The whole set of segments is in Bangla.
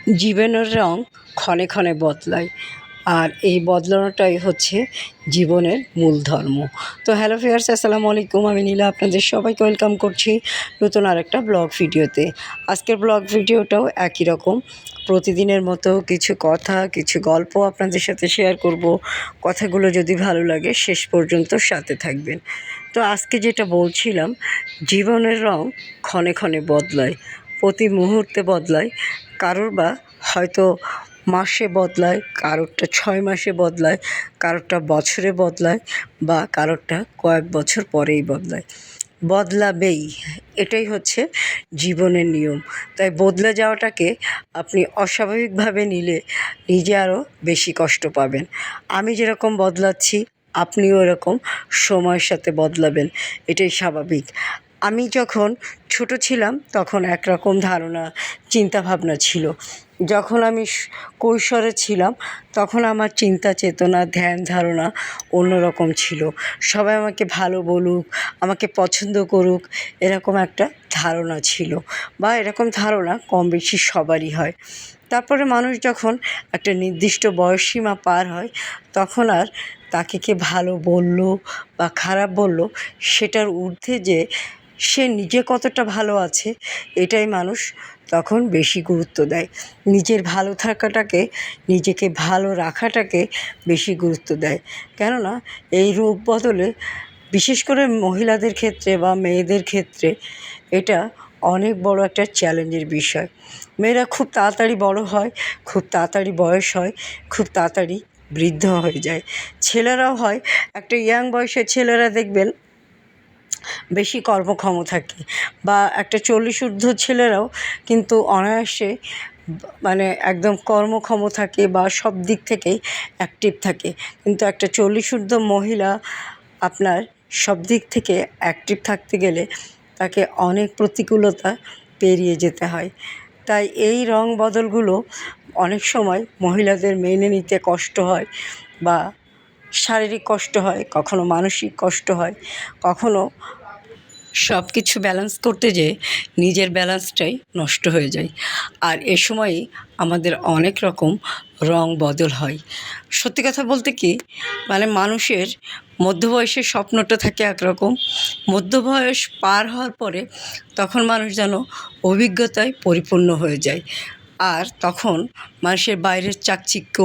জীবনের রং ক্ষণে ক্ষণে বদলায়, আর এই বদলানোটাই হচ্ছে জীবনের মূল ধর্ম। তো হ্যালো ভিউয়ার্স, আসসালামু আলাইকুম। আমি নীলা আপনাদের সবাইকে ওয়েলকাম করছি নতুন আরেকটা ব্লগ ভিডিওতে। আজকের ব্লগ ভিডিওটাও একই রকম, প্রতিদিনের মতো কিছু কথা, কিছু গল্প আপনাদের সাথে শেয়ার করব। কথাগুলো যদি ভালো লাগে শেষ পর্যন্ত সাথে থাকবেন। তো আজকে যেটা বলছিলাম, জীবনের রং ক্ষণে ক্ষণে বদলায়, প্রতি মুহূর্তে বদলায়। কারোর বা হয়তো মাসে বদলায়, কারোরটা 6 মাসে বদলায়, কারোরটা বছরে বদলায়, বা কারোরটা কয়েক বছর পরেই বদলায়। বদলাবেই, এটাই হচ্ছে জীবনের নিয়ম। তাই বদলে যাওয়াটাকে আপনি অস্বাভাবিকভাবে নিলে নিজে আরও বেশি কষ্ট পাবেন। আমি যেরকম বদলাচ্ছি, আপনিও এরকম সময়ের সাথে বদলাবেন, এটাই স্বাভাবিক। আমি যখন ছোট ছিলাম তখন একরকম ধারণা, চিন্তাভাবনা ছিল। যখন আমি কৈশোরে ছিলাম তখন আমার চিন্তা চেতনা, ধ্যান ধারণা অন্যরকম ছিল। সবাই আমাকে ভালো বলুক, আমাকে পছন্দ করুক, এরকম একটা ধারণা ছিল, বা এরকম ধারণা কম বেশি সবারই হয়। তারপরে মানুষ যখন একটা নির্দিষ্ট বয়সসীমা পার হয়, তখন আর তাকে কে ভালো বলল বা খারাপ বলল সেটার ঊর্ধ্বে যে সে নিজে কতটা ভালো আছে, এটাই মানুষ তখন বেশি গুরুত্ব দেয়। নিজের ভালো থাকাটাকে, নিজেকে ভালো রাখাটাকে বেশি গুরুত্ব দেয়। কেননা এই রূপ বদলে, বিশেষ করে মহিলাদের ক্ষেত্রে বা মেয়েদের ক্ষেত্রে, এটা অনেক বড় একটা চ্যালেঞ্জের বিষয়। মেয়েরা খুব তাড়াতাড়ি বড় হয়, খুব তাড়াতাড়ি বয়স হয়, খুব তাড়াতাড়ি বৃদ্ধ হয়ে যায়। ছেলেরাও হয়, একটা ইয়াং বয়সের ছেলেরা দেখবেন বেশি কর্মক্ষম থাকে, বা একটা 40 ঊর্ধ্ব ছেলেরাও কিন্তু অনায়াসে মানে একদম কর্মক্ষম থাকে বা সব দিক থেকেই অ্যাক্টিভ থাকে। কিন্তু একটা 40 ঊর্ধ্ব মহিলা আপনার সব দিক থেকে অ্যাক্টিভ থাকতে গেলে তাকে অনেক প্রতিকূলতা পেরিয়ে যেতে হয়। তাই এই রং বদলগুলো অনেক সময় মহিলাদের মেনে নিতে কষ্ট হয়, বা শারীরিক কষ্ট হয়, কখনো মানসিক কষ্ট হয়, কখনো সব কিছু ব্যালেন্স করতে যেয়ে নিজের ব্যালেন্সটাই নষ্ট হয়ে যায়। আর এ সময়ই আমাদের অনেক রকম রং বদল হয়। সত্যি কথা বলতে কি, মানুষের মধ্যবয়সের স্বপ্নটা থাকে একরকম, মধ্যবয়স পার হওয়ার পরে তখন মানুষ যেন অভিজ্ঞতায় পরিপূর্ণ হয়ে যায়। আর তখন মানুষের বাইরের চাকচিক্য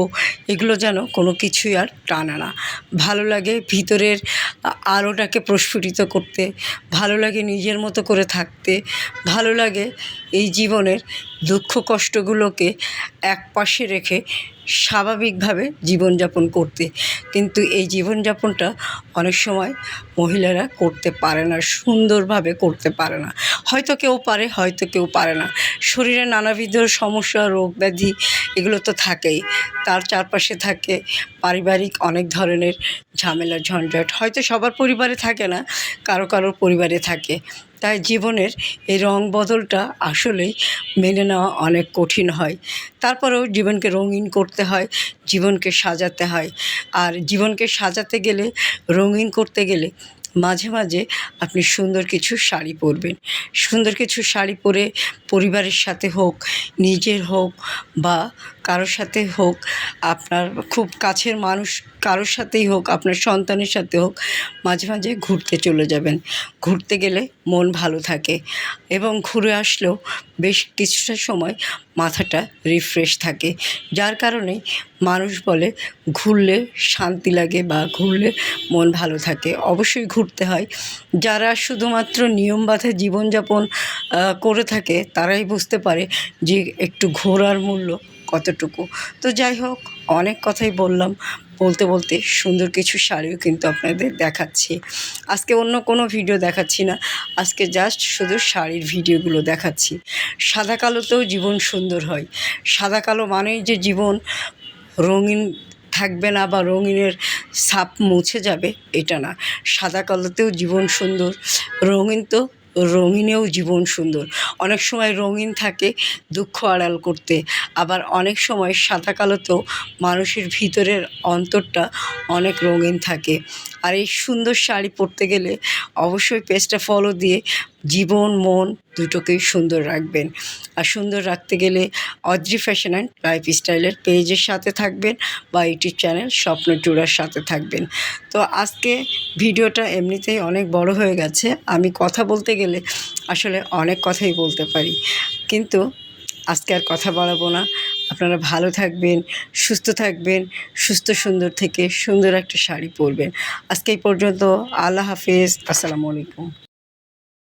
এগুলো যেন কোনো কিছুই আর টানে না। ভালো লাগে ভিতরের আলোটাকে প্রস্ফুটিত করতে, ভালো লাগে নিজের মতো করে থাকতে, ভালো লাগে এই জীবনের দুঃখ কষ্টগুলোকে একপাশে রেখে স্বাভাবিকভাবে জীবনযাপন করতে। কিন্তু এই জীবনযাপনটা অনেক সময় মহিলারা করতে পারে না, সুন্দরভাবে করতে পারে না। হয়তো কেউ পারে, হয়তো কেউ পারে না। শরীরে নানাবিধ সমস্যা, রোগ ব্যাধি এগুলো তো থাকেই। তার চারপাশে থাকে পারিবারিক অনেক ধরনের ঝামেলা, ঝঞ্ঝাট। হয়তো সবার পরিবারে থাকে না, কারো কারো পরিবারে থাকে। তাই জীবনের এই রং বদলটা আসলেই মেনে নেওয়া অনেক কঠিন হয়। তারপরেও জীবনকে রঙিন করতে হয়, জীবনকে সাজাতে হয়। আর জীবনকে সাজাতে গেলে, রঙিন করতে গেলে মাঝে মাঝে আপনি সুন্দর কিছু শাড়ি পরবেন। সুন্দর কিছু শাড়ি পরে পরিবারের সাথে হোক, নিজের হোক, বা কারোর সাথে হোক, আপনার খুব কাছের মানুষ কারোর সাথেই হোক, আপনার সন্তানের সাথে হোক, মাঝে মাঝে ঘুরতে চলে যাবেন। ঘুরতে গেলে মন ভালো থাকে, এবং ঘুরে আসলেও বেশ কিছুটা সময় মাথাটা রিফ্রেশ থাকে। যার কারণে মানুষ বলে ঘুরলে শান্তি লাগে বা ঘুরলে মন ভালো থাকে। অবশ্যই ঘুরতে হয়। যারা শুধুমাত্র নিয়মবাঁধা জীবনযাপন করে থাকে তারাই বুঝতে পারে যে একটু ঘোরার মূল্য কতটুকু। তো যাই হোক, অনেক কথাই বললাম। বলতে বলতে সুন্দর কিছু শাড়িও কিন্তু আপনাদের দেখাচ্ছি। আজকে অন্য কোনো ভিডিও দেখাচ্ছি না, আজকে জাস্ট শুধু শাড়ির ভিডিওগুলো দেখাচ্ছি। সাদা কালোতেও জীবন সুন্দর হয়। সাদা কালো মানেই যে জীবন রঙিন থাকবে না বা রঙিনের ছাপ মুছে যাবে, এটা না। সাদা কালোতেও জীবন সুন্দর, রঙিন তো রঙিনেও জীবন সুন্দর। অনেক সময় রঙিন থাকে দুঃখ আড়াল করতে, আবার অনেক সময় সাদা কালোতেও মানুষের ভিতরের অন্তরটা অনেক রঙিন থাকে। আর এই সুন্দর শাড়ি পরতে গেলে অবশ্যই পেজটা ফলো দিয়ে জীবন মন দুটোকেই সুন্দর রাখবেন। আর সুন্দর রাখতে গেলে অদ্রি ফ্যাশন অ্যান্ড লাইফস্টাইলের পেজের সাথে থাকবেন বা ইউটিউব চ্যানেল স্বপ্ন ট্যুরের সাথে থাকবেন। তো আজকে ভিডিওটা এমনিতেই অনেক বড় হয়ে গেছে। আমি কথা বলতে গেলে আসলে অনেক কথাই বলতে পারি, কিন্তু আজকে আর কথা বাড়াবো না। আপনারা ভালো থাকবেন, সুস্থ থাকবেন, সুস্থ সুন্দর থেকে সুন্দর একটা শাড়ি পরবেন। আজকে এই পর্যন্ত। আল্লাহ হাফেজ। আসসালামু আলাইকুম।